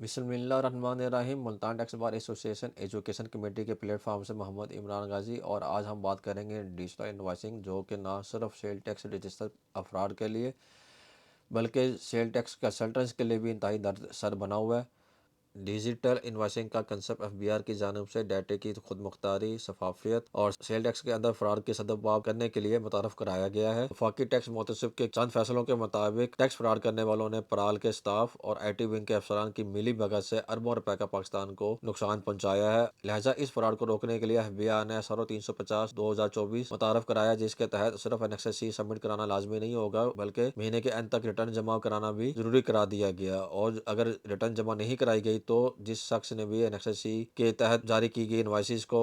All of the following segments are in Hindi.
बिस्मिल्लाहिर्रहमानिर्रहीम। Multan tax bar association education committee के प्लेटफॉर्म से मोहम्मद इमरान गाजी और आज हम बात करेंगे डिजिटल इनवॉइसिंग, जो कि ना सिर्फ सेल टैक्स रजिस्टर अफराद के लिए बल्कि सेल टैक्स कंसल्टेंट्स के लिए भी इंतहाई दर्द सर बना हुआ है। डिजिटल इन्वाइसिंग का कंसेप्ट एफबीआर की जानिब से डाटे की खुद मुख्तारी, शफाफियत और सेल टैक्स के अंदर फ्रॉड के सदबाब करने के लिए मुतारफ कराया गया है। वफाकी टैक्स मोहतसिब के चंद फैसलों के मुताबिक टैक्स फ्रॉड करने वालों ने पराल के स्टाफ और IT विंग के अफसरान की मिली भगत से अरबों रुपए का पाकिस्तान को नुकसान पहुंचाया है। लिहाजा इस फ्रॉड को रोकने के लिए एफबीआर ने SRO 350/2024 मुतारफ कराया, जिसके तहत सिर्फ NXSC सबमिट कराना लाजमी नहीं होगा बल्कि महीने के अंत तक रिटर्न जमा कराना भी जरूरी करा दिया गया। और अगर रिटर्न जमा नहीं कराई गई तो जिस शख्स ने भी NXSC के तहत जारी की गई इनवाइसेस को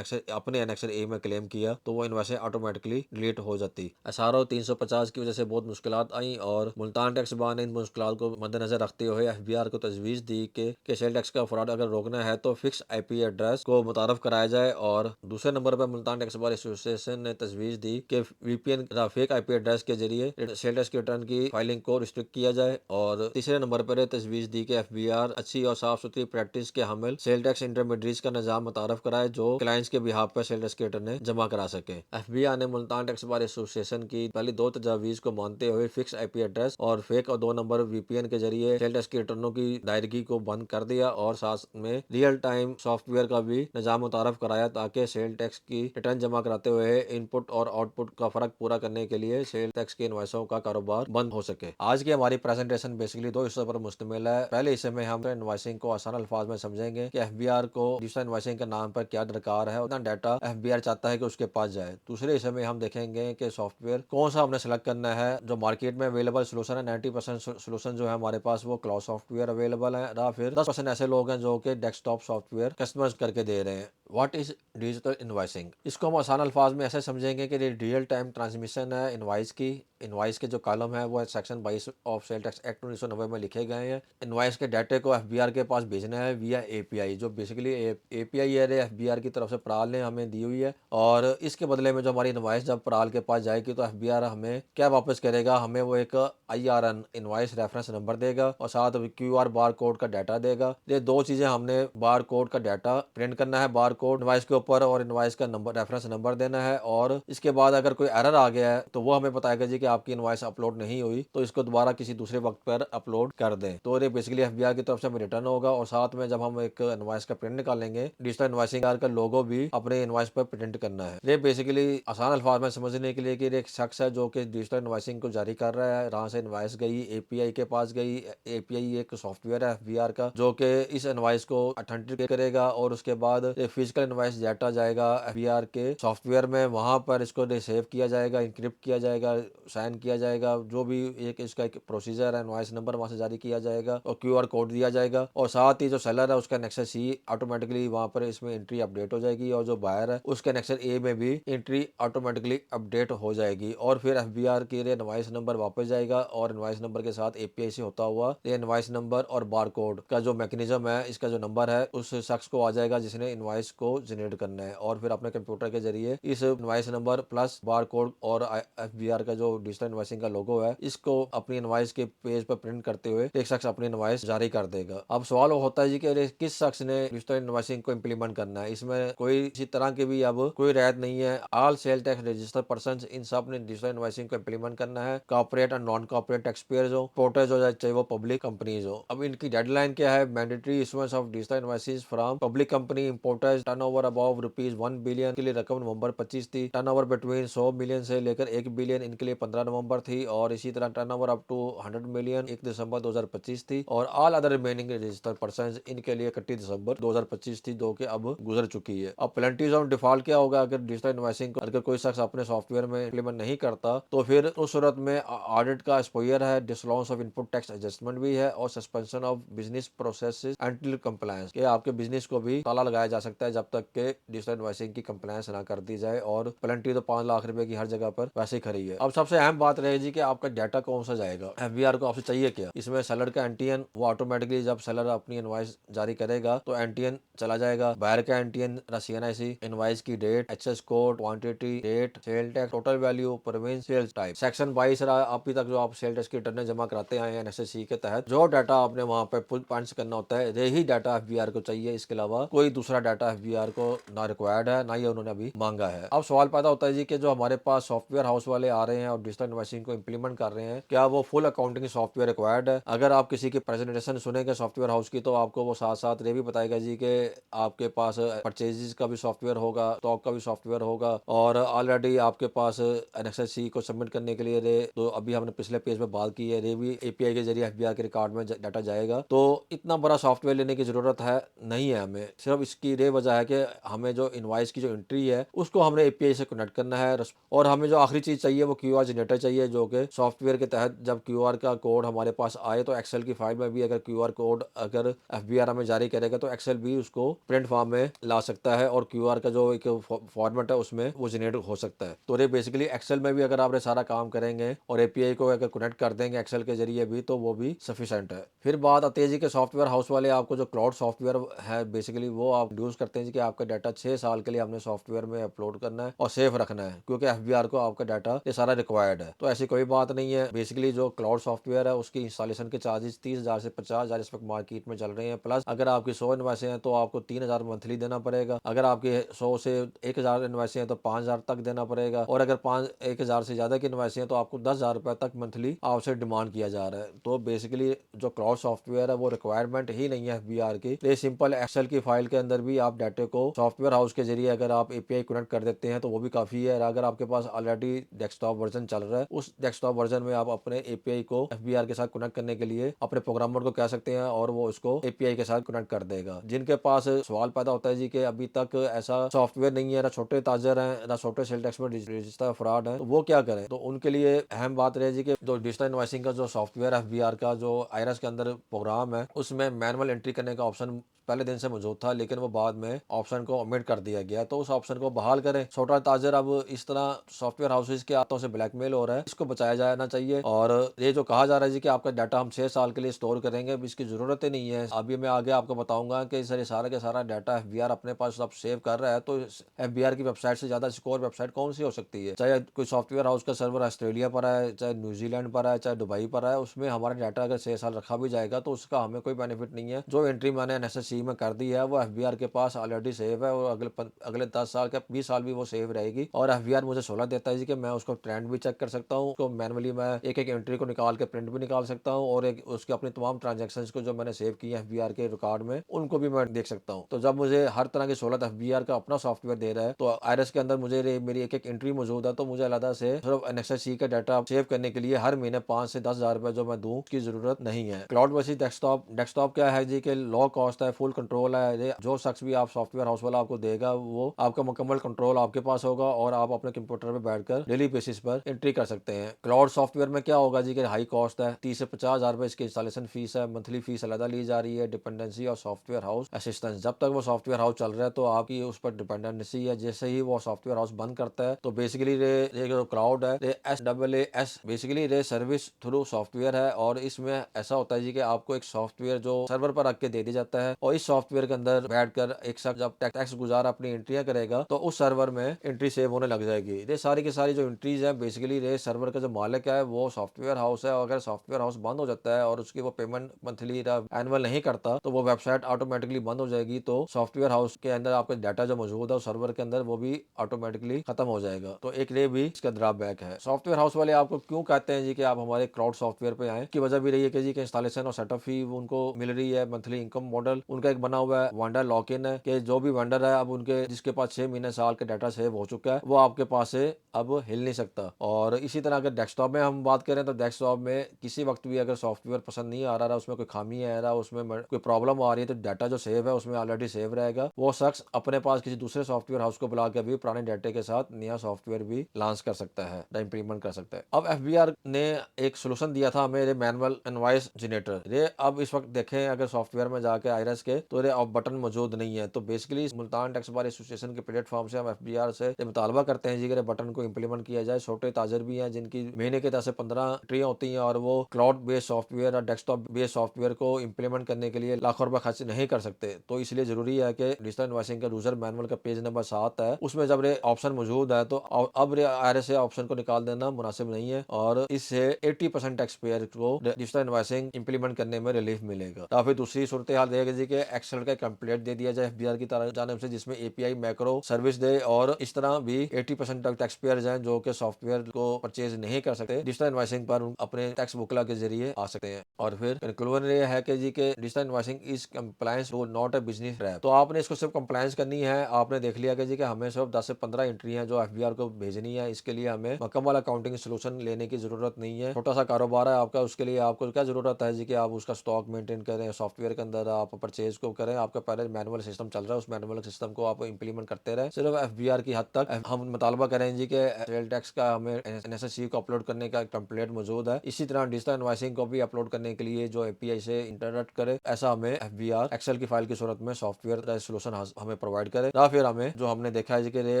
अपने एनेक्सर ए में क्लेम किया तो वो इनवाइसेस ऑटोमेटिकली डिलीट हो जाती। SRO 350 की वजह से बहुत मुश्किलात आई और मुल्तान टैक्स बार ने इन मुश्किलात को मद्देनजर रखते हुए एफबीआर को तजवीज़ दी कि सेल टैक्स का फ्रॉड अगर रोकना है तो फिक्स IP एड्रेस को मुतारफ कराया जाए। और दूसरे नंबर पर मुल्तान टैक्स बार एसोसिएशन ने तजवीज़ दी कि VPN या फेक IP एड्रेस के जरिए सेल टैक्स के रिटर्न की फाइलिंग को रिस्ट्रिक्ट किया जाए। और तीसरे नंबर पर तजवीज़ दी कि एफबीआर अच्छी और साफ सुथरी प्रैक्टिस के हामिल सेल टैक्स इंटरमीडिएट्स का निजाम मुतारफ कराए जो क्लाइंट्स के बिहाफ पर सेल टैक्स के रिटर्न जमा करा सके। एफबीआर ने मुल्तान टैक्स बार एसोसिएशन की पहली दो तजावीज़ को मानते हुए फिक्स IP एड्रेस और फेक और 2 नंबर VPN के जरिए सेल टैक्स के रिटर्नों की दायरगी को बंद कर दिया और साथ में रियल टाइम सॉफ्टवेयर का भी निजाम मुतारफ कराया ताकि सेल टैक्स की रिटर्न जमा कराते हुए इनपुट और आउटपुट का फर्क पूरा करने के लिए सेल टैक्स के इनवॉइसों का कारोबार बंद हो सके। आज की हमारी प्रेजेंटेशन बेसिकली दो हिस्सों पर मुश्तमिल है। पहले हिस्से में हम इनवॉइसिंग को आसान अल्फाज में समझेंगे कि एफबीआर को डिजिटल इनवॉइसिंग के नाम पर क्या दरकार है, उतना डाटा एफबीआर चाहता है कि उसके पास जाए। दूसरे हिस्से में हम देखेंगे कि सॉफ्टवेयर कौन सा हमने सेलेक्ट करना है। जो मार्केट में अवेलेबल सोल्यूशन है, 90% सोल्यूशन जो है हमारे पास वो क्लाउड सॉफ्टवेयर अवेलेबल है, या फिर 10% ऐसे लोग हैं जो कि डेस्कटॉप सॉफ्टवेयर कस्टमाइज करके दे रहे हैं। What is digital invoicing? इसको हम आसान अल्फाज में ऐसे समझेंगे कि रियल टाइम ट्रांसमिशन है इनवॉइस की। इनवॉइस के जो कॉलम है वो section 22 of sale tax act 1990 में लिखे गए हैं। इनवॉइस के डाटे को एफबीआर के पास भेजना है विया API, जो बेसिकली API है एफबीआर की तरफ से प्राल ने हमें दी हुई है। और इसके बदले में जो हमारी इनवॉइस जब प्राल के पास जाएगी तो एफबीआर हमें क्या वापस करेगा, हमें वो एक IRN इनवॉइस रेफरेंस नंबर देगा और साथ QR बार कोड का डाटा देगा। ये दो चीजें हमने बार कोड का डाटा प्रिंट करना है, बार कोड इनवॉइस के ऊपर, और इनवॉइस का नंबर रेफरेंस नंबर देना है। और इसके बाद अगर कोई एरर आ गया है तो वो हमें बताएगा जी कि आपकी इनवॉइस अपलोड नहीं हुई, तो इसको दोबारा किसी दूसरे वक्त पर अपलोड कर दें। तो ये बेसिकली एफबीआर की तरफ से हमें रिटर्न होगा। और साथ में जब हम एक इनवॉइस का प्रिंट निकालेंगे, डिजिटल इनवॉइसिंग का लोगो भी अपने इनवॉइस पर प्रिंट करना है। ये बेसिकली आसान अल्फाज में समझने के लिए कि एक शख्स है जो कि डिजिटल इनवॉइसिंग को जारी कर रहा है, जहाँ से इनवॉइस गई API के पास गई। API एक सॉफ्टवेयर है एफबीआर का जो कि इस इनवॉइस को ऑथेंटिकेट करेगा और उसके बाद एक फिजिकल इनवॉइस डाटा जाएगा एफबीआर के सॉफ्टवेयर में, वहां पर इसको सेव किया जाएगा, इंक्रिप्ट किया जाएगा, साइन किया जाएगा, जो भी एक इसका एक प्रोसीजर है। इनवॉइस नंबर वहां से जारी किया जाएगा और QR कोड दिया जाएगा। और साथ ही जो सेलर है उसका NXSC ऑटोमेटिकली वहां पर इसमें एंट्री अपडेट हो जाएगी और जो बायर है उसके NXSC A में भी एंट्री ऑटोमेटिकली अपडेट हो जाएगी। और फिर एफबीआर के लिए इनवॉइस नंबर वापस जाएगा और इनवॉइस नंबर के साथ API से होता हुआ ये इनवॉइस नंबर और बारकोड का जो मैकेनिज्म है, इसका जो नंबर है उस शख्स को आ जाएगा जिसने इनवॉइस को जनरेट करना है। और फिर अपने कंप्यूटर के जरिए इस इनवॉइस नंबर प्लस बारकोड और एफबीआर का जो डिजिटल इनवॉइसिंग का लोगो है इसको अपनी इनवॉइस के पेज पर प्रिंट करते हुए एक शख्स अपनी इनवॉइस जारी कर देगा। अब सवाल होता है जी कि अरे किस शख्स ने डिजिटल इनवॉइसिंग को इम्प्लीमेंट करना है। इसमें कोई इसी तरह की भी अब कोई रियायत नहीं है। All sale tax registered person in सब ने डिजिटल इनवॉइसिंग को इम्प्लीमेंट करना है, कॉर्पोरेट और नॉन कॉर्पोरेट टैक्स पेयर्स हो, पोर्टर्स हो, चाहे वो पब्लिक कंपनीज हो। अब इनकी डेडलाइन क्या है? Mandatory issuance of digital invoices from public company importers turnover above ₹1 billion के लिए रकम नवंबर 25 थी। टर्नओवर बिटवीन 100 मिलियन से लेकर 1 बिलियन इनके लिए 15 नवंबर थी। और इसी तरह टर्नओवर अप टू 100 मिलियन 1 दिसंबर 2025 थी। और all other remaining registered person इनके लिए 31 दिसंबर 2025 थी, जो कि अब गुजर चुकी है। अब पेनल्टीज ऑन डिफॉल्ट क्या होगा? अगर डिजिटल इनवॉइसिंग को अगर कोई शख्स अपने सॉफ्टवेयर में इम्प्लीमेंट नहीं करता तो फिर उस सूरत में ऑडिट का एक्सपोजर है, disallowance of input tax adjustment भी है और suspension of business processes until compliance, कि आपके बिजनेस को भी ताला लगाया जा सकता है जब तक के डिजिटल इनवॉइसिंग की कंप्लायंस ना कर दी जाए। और पेनल्टी तो 5 लाख रुपए की हर जगह पर वैसे ही खड़ी है। अब सबसे अहम बात रहेगी कि आपका डाटा कौन सा जाएगा। एफबीआर को आपसे चाहिए क्या? इसमें सेलर का एनटीएन वो ऑटोमेटिकली जब सेलर अपनी इनवॉइस जारी करेगा तो एनटीएन चला जाएगा। बायर का एनटीएन, सीएनआईसी, इनवाइस की date, access code, quantity, date, sale tax, total value, province, sales type. Section 22 अभी तक जो आप सेल टैक्स की रिटर्न जमा कराते आए हैं एनएसएससी के तहत, जो डाटा आपने वहां पे पुल पॉइंट्स करना होता है, यही डाटा एफबीआर को चाहिए। इसके अलावा कोई दूसरा डाटा एफबीआर को ना रिक्वायर्ड है, ना ही उन्होंने अभी मांगा है। अब सवाल पैदा होता है जी कि जो हमारे पास सॉफ्टवेयर हाउस वाले आ रहे हैं और डिजिटल इनवॉइसिंग को इंप्लीमेंट कर रहे हैं, क्या वो फुल अकाउंटिंग सॉफ्टवेयर रिक्वायर्ड है? अगर आप किसी की प्रेजेंटेशन सुनेंगे सॉफ्टवेयर हाउस की, तो आपको वो साथ साथ ये भी बताएगा जी कि आपके पास परचेजेस का भी सॉफ्टवेयर होगा, स्टॉक का भी सॉफ्टवेयर होगा, और ऑलरेडी आपके पास एनएसएससी को सबमिट करने के लिए तो अभी हमने पिछले पेज पे बात की है, भी एपीआई के जरिए एफबीआर के रिकॉर्ड में डाटा जाएगा। तो इतना बड़ा सॉफ्टवेयर लेने की जरूरत है नहीं है हमें। सिर्फ इसकी ये वजह है कि हमें जो इनवाइस की जो एंट्री है उसको हमने एपीआई से कनेक्ट करना है, और हमें जो आखिरी चीज चाहिए वो क्यूआर जनरेटर चाहिए, जो कि सॉफ्टवेयर के तहत जब क्यूआर का कोड हमारे पास आए तो एक्सेल की फाइल में भी अगर क्यूआर कोड अगर एफबीआर हमें जारी करेगा तो एक्सेल भी उसको प्रिंट फॉर्म में ला सकता है, और क्यूआर का जो एक फॉर्मेट है उसमें वो जनरेट हो सकता है। तो ये बेसिकली एक्सेल में भी अगर आप सारा काम करेंगे और एपीआई को अगर कनेक्ट कर देंगे एक्सेल के जरिए भी, तो वो भी सफिशिएंट है। फिर बात आती है जी के सॉफ्टवेयर हाउस वाले आपको जो क्लाउड सॉफ्टवेयर है बेसिकली वो आप यूज करते हैं जी कि आपका डाटा 6 साल के लिए हमने सॉफ्टवेयर में अपलोड करना है और सेफ रखना है, क्योंकि एफबीआर को आपका डाटा ये सारा रिक्वायर्ड है। तो ऐसी कोई बात नहीं है। बेसिकली जो क्लाउड सॉफ्टवेयर है उसकी इंस्टॉलेशन के चार्जेस 30,000 से 50,000 इस वक्त मार्केट में चल रहे हैं। प्लस अगर आपकी 100 इनवाइसें हैं तो आपको 3,000 मंथली देना पड़ेगा। अगर आपकी 100 से 1,000 इनवाइसें हैं तो 5,000 तक देना पड़ेगा, और अगर 1,000 से ज्यादा की इनवाइसें हैं तो आपको 10,000 रुपए तक मंथली आपसे डिमांड किया जा रहा है। तो बेसिकली जो क्लाउड सॉफ्टवेयर है वो रिक्वायरमेंट ही नहीं है एफबीआर की। ये सिंपल एक्सेल की फाइल के अंदर भी आप डाटे को सॉफ्टवेयर हाउस के जरिए अगर आप एपीआई कनेक्ट कर देते हैं तो वो भी काफी है। अगर आपके पास ऑलरेडी डेस्कटॉप वर्जन चल रहा है, उस डेस्कटॉप वर्जन में आप अपने एपीआई को एफबीआर के साथ कनेक्ट करने के लिए अपने प्रोग्रामर को कह सकते हैं और वो उसको एपीआई के साथ कनेक्ट कर देगा। जिनके पास सवाल पैदा होता है जी कि अभी तक ऐसा सॉफ्टवेयर नहीं है, ना छोटे ताजर हैं, ना छोटे सेल टैक्स में रजिस्टर अफराद हैं, तो वो क्या करें? तो उनके लिए अहम बात रहे जी कि जो डिजिटल इनवॉइसिंग का जो सॉफ्टवेयर एफबीआर का जो आयरस के अंदर प्रोग्राम है उसमें मैनुअल एंट्री करने का ऑप्शन पहले दिन से मौजूद था, लेकिन वो बाद में ऑप्शन को ओमिट कर दिया गया। तो उस ऑप्शन को बहाल करें। छोटा ताजर अब इस तरह सॉफ्टवेयर हाउसेज के हाथों से ब्लैकमेल हो रहा है, इसको बचाया जाना चाहिए। और ये जो कहा जा रहा है जी कि आपका डाटा हम 6 साल के लिए स्टोर करेंगे, अब इसकी जरूरत ही नहीं है। अभी मैं आगे आपको बताऊंगा कि सर सारा के सारा डाटा एफबीआर अपने पास अब सेव कर रहा है, तो एफबीआर की वेबसाइट से ज्यादा सिक्योर वेबसाइट कौन सी हो सकती है? चाहे कोई सॉफ्टवेयर हाउस का सर्वर ऑस्ट्रेलिया पर है, चाहे न्यूजीलैंड पर है, चाहे दुबई पर है, उसमें हमारा डाटा अगर 6 साल रखा भी जाएगा तो उसका हमें कोई बेनिफिट नहीं है। जो एंट्री मैंने एनएसएससी में कर दी है वो एफबीआर के पास ऑलरेडी सेव है, और अगले 10 साल का 20 साल भी वो सेव रहेगी। और एफबीआर मुझे 16 देता है जी कि मैं उसको ट्रेंड भी चेक कर सकता हूँ, उसको मैनुअली मैं एक एक एंट्री को निकाल के प्रिंट भी निकाल सकता हूँ, और एक उसके अपनी तमाम ट्रांजेक्शन को जो मैंने सेव किए एफबीआर के रिकॉर्ड में उनको भी मैं देख सकता हूँ। तो जब मुझे हर तरह की सहूलत एफबीआर का अपना सॉफ्टवेयर दे रहा है, तो आयरस के अंदर मुझे मेरी एक एक एंट्री मौजूद है, तो मुझे अलग से सिर्फ एनएसएससी का डाटा सेव करने के लिए हर महीने 5 से 10,000 रुपए जो मैं दूं उसकी जरूरत नहीं है। क्लाउड बेस्ड डेस्कटॉप क्या है जी कि लो कॉस्ट है, फुल कंट्रोल है। जो शख्स भी आप सॉफ्टवेयर हाउस वाला आपको देगा वो आपका मुकम्मल कंट्रोल आपके पास होगा, और आप अपने कंप्यूटर पे बैठकर डेली बेसिस पर एंट्री कर सकते हैं। क्लाउड सॉफ्टवेयर में क्या होगा जी कि हाई कॉस्ट है, 30 से 50,000 रुपए इसकी इंस्टॉलेशन फीस है, मंथली फीस अलग ली जा रही है। डिपेंडेंसी और सॉफ्टवेयर हाउस असिस्टेंस, जब तक वो सॉफ्टवेयर हाउस चल रहा है तो आपकी उस पर डिपेंडेंसी है। जैसे ही वो सॉफ्टवेयर हाउस बंद करता है तो बेसिकली ये जो क्लाउड है ये SaaS बेसिकली ये सर्विस थ्रू सॉफ्टवेयर है, और इसमें ऐसा होता है जी कि आपको एक सॉफ्टवेयर जो सर्वर पर रख के दे दिया जाता है, और इस सॉफ्टवेयर के अंदर बैठकर एक शख्स जब टैक्स गुजार अपनी एंट्रियां करेगा तो उस सर्वर में एंट्री सेव होने लग जाएगी। ये सारी की सारी जो एंट्रीज है बेसिकली ये सर्वर का जो मालिक है वो सॉफ्टवेयर हाउस है। अगर सॉफ्टवेयर हाउस बंद हो जाता है और उसकी वो पेमेंट मंथली एनुअल नहीं करता तो वो वेबसाइट ऑटोमेटिकली बंद हो जाएगी। तो सॉफ्टवेयर हाउस के अंदर आपका डाटा जो मौजूद है उस सर्वर के अंदर वो भी ऑटोमेटिकली खत्म हो जाएगा। तो एक ये भी इसका ड्रॉबैक है। सॉफ्टवेयर हाउस वाले आपको क्यों कहते हैं जी कि आप हमारे क्लाउड सॉफ्टवेयर पे आए, की वजह भी रही है कि जी के इंस्टॉलेशन और सेटअप फी उनको मिल रही है। मंथली इनकम मॉडल उनका एक बना हुआ है, वेंडर लॉक इन है, कि जो भी वेंडर है अब उनके जिसके पास 6 महीने साल का डाटा सेव हो चुका है वो आपके पास से अब हिल नहीं सकता। और इसी तरह अगर डेस्कटॉप में हम बात करें तो डेस्कटॉप में किसी वक्त भी अगर सॉफ्टवेयर पसंद नहीं आ रहा, उसमें कोई खामी आ रहा, उसमें कोई प्रॉब्लम आ रही है, तो डाटा जो सेव है उसमें ऑलरेडी सेव रहेगा। वो शख्स अपने पास किसी दूसरे सॉफ्टवेयर हाउस को बुला के भी पुराने डाटे के साथ नया सॉफ्टवेयर भी लॉन्च कर सकता है, इंप्लीमेंट कर सकता है। अब एफबीआर ने एक सोल्यूशन दिया था मेरे मैनुअल इनवॉइस जनरेटर। ये अब इस वक्त देखें अगर सॉफ्टवेयर में जाके आयरस के तो ये अब बटन मौजूद नहीं है। तो basically Multan tax bar association के प्लेटफॉर्म से हम एफबीआर से मुतालबा करते हैं जी कि बटन को इंप्लीमेंट किया जाए। छोटे ताजर भी हैं जिनकी महीने के 10 से 15 एंट्रियां होती हैं और वो क्लाउड बेस्ड सॉफ्टवेयर और डेस्कटॉप बेस्ड सॉफ्टवेयर को इंप्लीमेंट करने के लिए लाखों रुपए खर्च नहीं कर सकते। तो इसलिए ज़रूरी है कि डिजिटल इनवॉइसिंग का यूज़र मैनुअल का पेज नंबर 7 है, उसमें जब ये ऑप्शन मौजूद है तो अब RSA ऑप्शन को निकाल देना मुनासिब नहीं है और इससे 80% टैक्स पेयर को डिजिटल इनवॉइसिंग इंप्लीमेंट करने में रिलीफ मिलेगा। या फिर दूसरी सूरत हाल देगा जी कि एक्सेल का कंप्लीट दे दिया जाए FBR की जानिब से, जिसमें API मैक्रो सर्विस दे और इस तरह भी 80% तक टैक्स पेयर्स हैं जो कि सॉफ्टवेयर को परचेज नहीं कर सकते, डिजिटल इनवॉइसिंग पर अपने टैक्स बुकला के जरिए आ सकते हैं। और फिर कंक्लूजन ये है कि जी के digital invoicing is compliance to not a business trap. तो आपने इसको सिर्फ कंप्लायंस करनी है। आपने देख लिया कि जी कि हमें सिर्फ 10 से 15 एंट्री हैं जो FBR को भेजनी है। इसके लिए हमें मुकम्मल अकाउंटिंग सोल्यूशन लेने की जरूरत नहीं है। छोटा सा कारोबार है आपका, उसके लिए आपको क्या जरूरत है जी कि आप उसका स्टॉक मेंटेन करें, सॉफ्टवेयर के अंदर आप परचेज को करें। आपका पहले मैनुअल सिस्टम चल रहा है, उस मैनुअल सिस्टम को आप इंप्लीमेंट करते रहे। सिर्फ FBR की हद तक हम मुतालबा करें जी के सेल टैक्स का हमें NSSC को अपलोड करने का टेम्पलेट मौजूद है। इसी तरह डिजिटल इनवॉइसिंग को भी अपलोड करने के लिए जो API से इंटरनेट करे, ऐसा हमें FBR एक्सेल की फाइल की सूरत में सॉफ्टवेयर सोल्यूशन हमें प्रोवाइड करे, या फिर हमें जो हमने देखा है जी के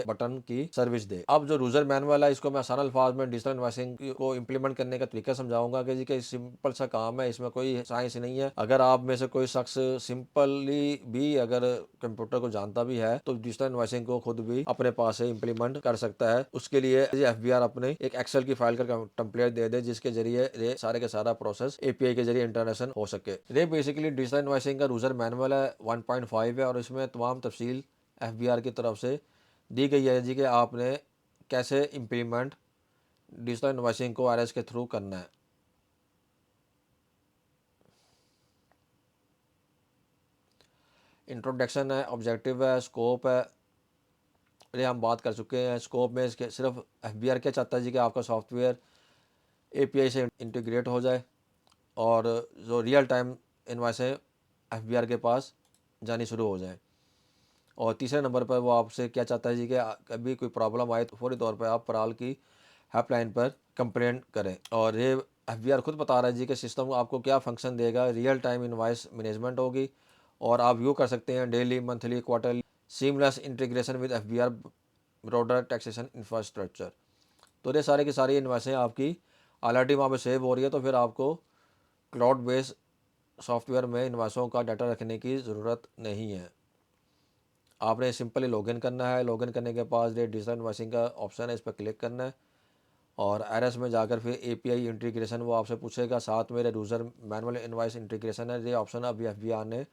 बटन की सर्विस दे। अब जो यूजर मैनुअल है इसको मैं आसान अल्फाज में डिजिटल इनवॉइसिंग को इंप्लीमेंट करने का तरीका समझाऊंगा कि जी के सिंपल सा काम है, इसमें कोई साइंस नहीं है। अगर आप में से कोई शख्स सिंपली भी अगर कंप्यूटर को जानता भी है तो डिजिटल इनवॉइसिंग को खुद भी अपने पास से इंप्लीमेंट कर सकता है। उसके लिए FBR अपने एक एक्सेल की फाइल का टेम्पलेट दे दे जिसके जरिए ये सारे के सारा प्रोसेस API के जरिए इंटरनेशन हो सके। ये बेसिकली डिजिटल इनवॉइसिंग का यूजर मैनुअल है, 1.5 है और इसमें तमाम तफसील FBR की तरफ से दी गई है जी कि आपने कैसे इम्प्लीमेंट डिजिटल इनवॉइसिंग को RS के थ्रू करना है। इंट्रोडक्शन है, ऑब्जेक्टिव है, स्कोप है, ये हम बात कर चुके हैं। स्कोप में इसके सिर्फ FBR क्या चाहता है जी कि आपका सॉफ्टवेयर API से इंटीग्रेट हो जाए और जो रियल टाइम इनवॉइसें FBR के पास जानी शुरू हो जाए। और तीसरे नंबर पर वो आपसे क्या चाहता है जी कि कभी कोई प्रॉब्लम आए तो फौरी तौर पर आप पराल की हेल्पलाइन पर कंप्लेंट करें। और ये FBR खुद बता रहा है जी कि सिस्टम आपको क्या फंक्शन देगा। रियल टाइम इनवॉइस मैनेजमेंट होगी और आप व्यू कर सकते हैं daily, monthly, quarterly, seamless integration with FBR broader taxation infrastructure. तो ये सारे की सारी इनवॉइसें आपकी ऑलरेडी वहाँ पे सेव हो रही है, तो फिर आपको क्लाउड बेस्ड सॉफ्टवेयर में इनवॉइसों का डाटा रखने की ज़रूरत नहीं है। आपने सिंपली लॉगिन करना है। लॉगिन करने के पास ये डिजिटल इनवॉइसिंग का ऑप्शन है, इस पर क्लिक करना है और RS में जाकर फिर API इंटीग्रेशन वो आपसे पूछेगा। साथ में यूज़र मैनुअल इनवॉइस इंटीग्रेशन है, ये ऑप्शन अभी FBR ने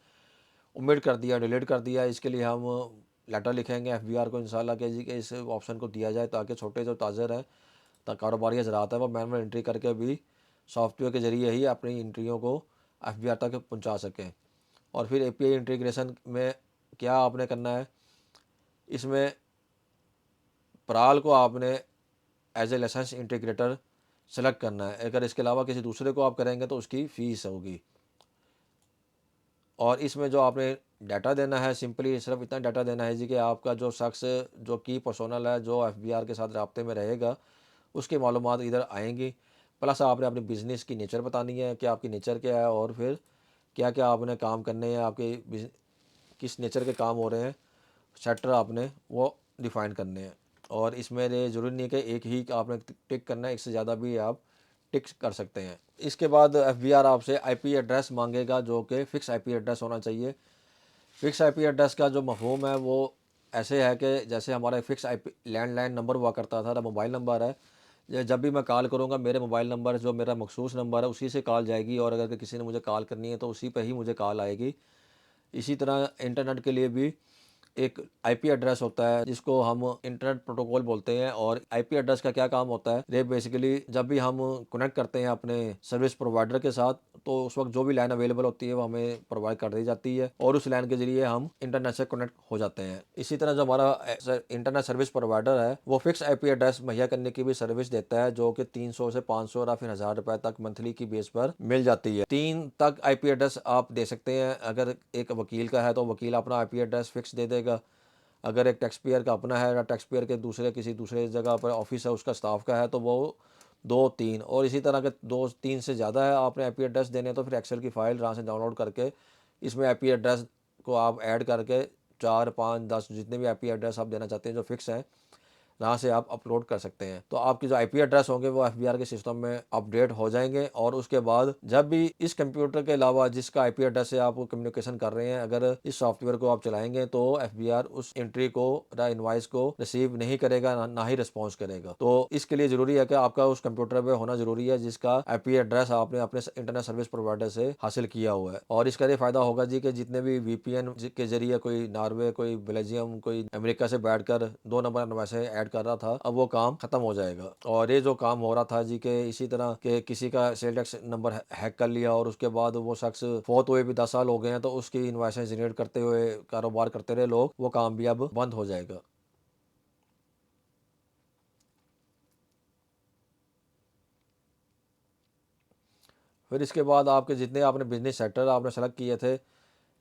उम्मीद कर दिया, डिलीट कर दिया। इसके लिए हम लेटर लिखेंगे FBR को इंशाल्लाह कि जी कि इस ऑप्शन को दिया जाए ताकि छोटे जो ताजर हैं कारोबारी हजरात है वो मैनुअल एंट्री करके भी सॉफ्टवेयर के जरिए ही अपनी एंट्रियों को FBR तक पहुंचा सकें। और फिर API इंटीग्रेशन में क्या आपने करना है, इसमें पराल को आपने as a license integrator select करना है। अगर इसके अलावा किसी दूसरे को आप करेंगे तो उसकी फ़ीस होगी। और इसमें जो आपने डाटा देना है, सिंपली सिर्फ इतना डाटा देना है जी कि आपका जो शख्स जो की पर्सोनल है जो FBR के साथ रब्ते में रहेगा उसकी मालूमात इधर आएंगी। प्लस आपने अपनी बिज़नेस की नेचर बतानी है कि आपकी नेचर क्या है और फिर क्या क्या आपने काम करने हैं, आपके किस नेचर के काम हो रहे हैं, सेक्टर आपने वो डिफ़ाइन करने हैं। और इसमें ये ज़रूरी नहीं है कि एक ही आपने टिक करना है, एक से ज़्यादा भी आप टिक कर सकते हैं। इसके बाद FBR आपसे IP एड्रेस मांगेगा जो कि फ़िक्स IP एड्रेस होना चाहिए। फ़िक्स IP एड्रेस का जो मफ़हूम है वो ऐसे है कि जैसे हमारा फ़िक्स IP लैंडलाइन नंबर हुआ करता था, मोबाइल नंबर है। जब भी मैं कॉल करूँगा मेरे मोबाइल नंबर जो मेरा मखसूस नंबर है उसी से कॉल जाएगी और अगर किसी ने मुझे कॉल करनी है तो उसी पे ही मुझे कॉल आएगी। इसी तरह इंटरनेट के लिए भी एक IP एड्रेस होता है जिसको हम इंटरनेट प्रोटोकॉल बोलते हैं। और IP एड्रेस का क्या काम होता है, ये बेसिकली जब भी हम कनेक्ट करते हैं अपने सर्विस प्रोवाइडर के साथ तो उस वक्त जो भी लाइन अवेलेबल होती है वो हमें प्रोवाइड कर दी जाती है और उस लाइन के जरिए हम इंटरनेट से कनेक्ट हो जाते हैं। इसी तरह जो हमारा इंटरनेट सर्विस प्रोवाइडर है वो फिक्स IP एड्रेस मुहैया करने की भी सर्विस देता है जो कि 300 से 500 या फिर 1000 रुपए तक मंथली की बेस पर मिल जाती है। 3 तक IP एड्रेस आप दे सकते हैं। अगर एक वकील का है तो वकील अपना IP एड्रेस फिक्स दे देगा। अगर एक टैक्स पेयर का अपना है या टैक्स पेयर के दूसरे किसी दूसरे जगह पर ऑफिस है उसका स्टाफ का है तो वो 2-3 और इसी तरह के 2-3 से ज़्यादा है आपने IP एड्रेस देने तो फिर एक्सेल की फाइल यहाँ से डाउनलोड करके इसमें IP एड्रेस को आप ऐड करके 4, 5, 10 जितने भी IP एड्रेस आप देना चाहते हैं जो फिक्स हैं यहाँ से आप अपलोड कर सकते हैं। तो आपकी जो आईपी एड्रेस होंगे वो एफबीआर के सिस्टम में अपडेट हो जाएंगे और उसके बाद जब भी इस कंप्यूटर के अलावा जिसका आईपी एड्रेस से आप कम्युनिकेशन कर रहे हैं, अगर इस सॉफ्टवेयर को आप चलाएंगे तो एफबीआर उस एंट्री को या इनवाइस को रिसीव नहीं करेगा, ना ही रिस्पॉन्स करेगा। तो इसके लिए जरूरी है कि आपका उस कंप्यूटर पे होना जरूरी है जिसका आईपी एड्रेस आपने अपने इंटरनेट सर्विस प्रोवाइडर से हासिल किया हुआ है। और इसका ये फायदा होगा जी कि जितने भी वीपीएन के जरिए कोई नॉर्वे, कोई बेल्जियम, कोई अमेरिका से बैठकर 2 नंबर वैसे ऐड कर रहा था, अब वो काम खत्म हो जाएगा। और ये जो काम हो रहा था जी के इसी तरह के किसी का सेल टैक्स नंबर हैक कर लिया और उसके बाद वो शख्स फोत हुए भी 10 साल हो गए हैं, तो उसकी इन्वाइसें जनरेट करते हुए कारोबार करते रहे लोग, वो काम भी अब बंद हो जाएगा। फिर इसके बाद आपके जितने आपने बिजनेस सेक्टर आपने सेलेक्ट किए थे,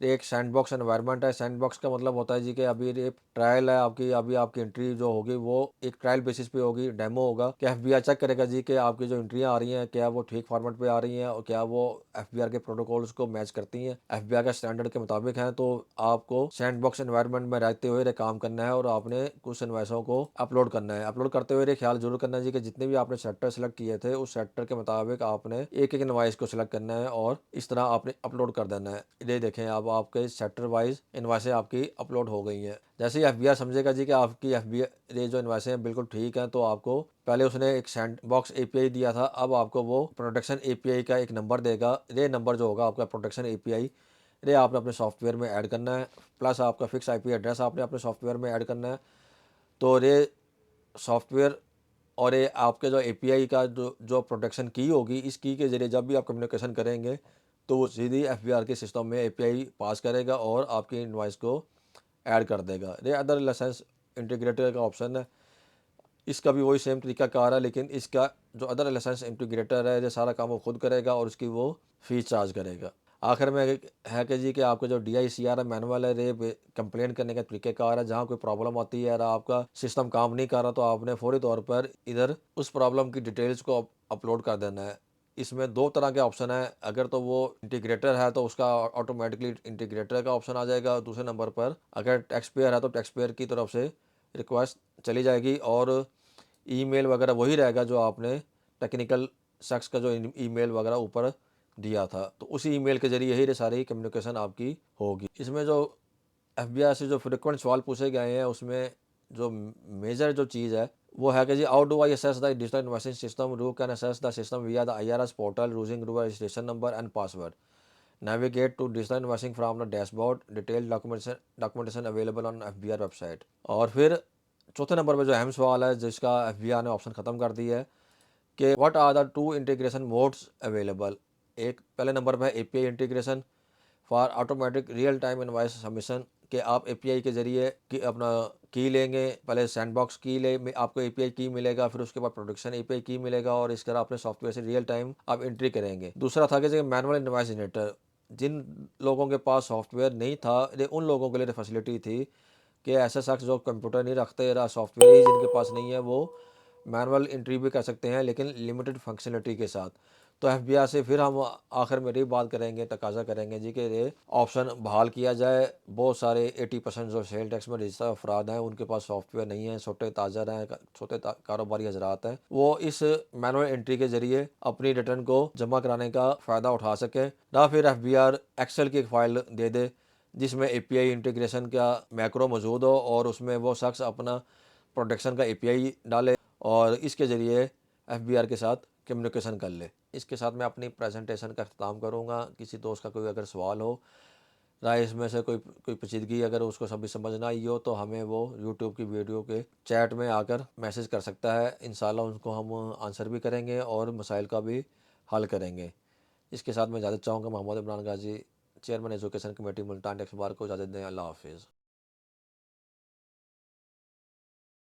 एक सैंडबॉक्स एनवायरनमेंट है। सैंडबॉक्स का मतलब होता है जी कि अभी ये ट्रायल है आपकी, अभी आपकी एंट्री जो होगी वो एक ट्रायल बेसिस पे होगी, डेमो होगा कि एफबीआर चेक करेगा जी कि आपकी जो एंट्रियां आ रही हैं क्या वो ठीक फॉर्मेट पे आ रही हैं और क्या वो एफबीआर के प्रोटोकॉल्स को मैच करती हैं, एफबीआर के स्टैंडर्ड के मुताबिक हैं। तो आपको सैंडबॉक्स एनवायरनमेंट में रहते हुए ये काम करना है और आपने कुछ इन्वाइसों को अपलोड करना है। अपलोड करते हुए ये ख्याल जरूर करना है जी कि जितने भी आपने सेक्टर सेलेक्ट किए थे उस सेक्टर के मुताबिक आपने एक एक इन्वाइस को सिलेक्ट करना है और इस तरह आपने अपलोड कर देना है। ये देखें अब आपके सेक्टर वाइज इन्वाइसें आपकी अपलोड हो गई हैं। जैसे ही एफबीआर समझेगा जी कि आपकी एफबीआर ये जो इन्वाइसें हैं बिल्कुल ठीक हैं, तो आपको पहले उसने एक सैंड बॉक्स एपीआई दिया था, अब आपको वो प्रोटेक्शन एपीआई का एक नंबर देगा। ये नंबर जो होगा आपका प्रोटेक्शन एपीआई, ये आपने अपने सॉफ्टवेयर में ऐड करना है, प्लस आपका फिक्स आईपी एड्रेस आपने अपने सॉफ्टवेयर में ऐड करना है। तो ये सॉफ्टवेयर और ये आपके जो एपीआई का जो जो प्रोटेक्शन की होगी, इस की के ज़रिए जब भी आप कम्युनिकेशन करेंगे तो वो सीधी एफबीआर के सिस्टम में एपीआई पास करेगा और आपकी इनवॉइस को ऐड कर देगा। ये अदर लाइसेंस इंटीग्रेटर का ऑप्शन है, इसका भी वही सेम तरीका कार है, लेकिन इसका जो अदर लाइसेंस इंटीग्रेटर है ये सारा काम वो खुद करेगा और उसकी वो फीस चार्ज करेगा। आखिर में है कि जी कि आपका जो डी आई सी आर है मैनुअल है, ये कंप्लेन करने का तरीक़ेकार है। जहाँ कोई प्रॉब्लम आती है और आपका सिस्टम काम नहीं कर रहा तो आपने फौरी तौर पर इधर उस प्रॉब्लम की डिटेल्स को अपलोड कर देना है। इसमें दो तरह के ऑप्शन है, अगर तो वो इंटीग्रेटर है तो उसका ऑटोमेटिकली इंटीग्रेटर का ऑप्शन आ जाएगा। दूसरे नंबर पर अगर टैक्स पेयर है तो टैक्स पेयर की तरफ से रिक्वेस्ट चली जाएगी और ईमेल वगैरह वही रहेगा जो आपने टेक्निकल शख्स का जो ईमेल वगैरह ऊपर दिया था, तो उसी ईमेल के जरिए ही ये सारी कम्युनिकेशन आपकी होगी। इसमें जो एफबीआई से जो फ्रिक्वेंट सवाल पूछे गए हैं उसमें जो मेजर जो चीज़ है वो है कि जी how do I access the digital investing system, you can access the system via the IRS portal using your registration number and password, navigate to digital investing from the dashboard, detailed documentation available on FBR website. और फिर चौथे नंबर पे जो अहम सवाल है जिसका एफबीआर ने ऑप्शन ख़त्म कर दिया है कि what are the two integration modes available. एक पहले नंबर पर है API integration for automatic real time invoice submission, कि आप एपीआई के जरिए कि अपना की लेंगे, पहले सैंडबॉक्स की ले में आपको एपीआई की मिलेगा, फिर उसके बाद प्रोडक्शन एपीआई की मिलेगा और इस तरह अपने सॉफ्टवेयर से रियल टाइम आप एंट्री करेंगे। दूसरा था कि मैनुअल इनवॉइस जनरेटर, जिन लोगों के पास सॉफ्टवेयर नहीं था ये उन लोगों के लिए फैसिलिटी थी कि ऐसे शख्स जो कंप्यूटर नहीं रखते या सॉफ्टवेयर ही जिनके पास नहीं है वो मैनुअल एंट्री भी कर सकते हैं लेकिन लिमिटेड फंक्शनलिटी के साथ। तो एफबीआई से फिर हम आखिर में ये बात करेंगे, तकाजा करेंगे जी कि ये ऑप्शन बहाल किया जाए। बहुत सारे 80% जो सेल टैक्स में रजिस्टर्ड अफराद हैं उनके पास सॉफ्टवेयर नहीं है, छोटे ताजर हैं, छोटे कारोबारी हजरात हैं, वो इस मैनुअल एंट्री के जरिए अपनी रिटर्न को जमा कराने का फ़ायदा उठा सकें। ना फिर एफबीआर एक्सेल की एक फ़ाइल दे दे जिसमें एपीआई इंटीग्रेशन का मैक्रो मौजूद हो और उसमें वो शख्स अपना प्रोडक्शन का एपीआई डाले और इसके ज़रिए एफबीआर के साथ कम्युनिकेशन कर ले। इसके साथ मैं अपनी प्रेजेंटेशन का अख्ताम करूँगा। किसी दोस्त का कोई अगर सवाल हो राय इसमें से कोई कोई पेचीदगी अगर उसको सभी समझ ना आई हो तो हमें वो यूट्यूब की वीडियो के चैट में आकर मैसेज कर सकता है। इंशाल्लाह उनको हम आंसर भी करेंगे और मसाइल का भी हल करेंगे। इसके साथ मैं इजाज़त चाहूँगा। Mohammad Imran Ghazi, chairman education committee Multan tax bar को इजाज़त दें। अल्लाह हाफिज़।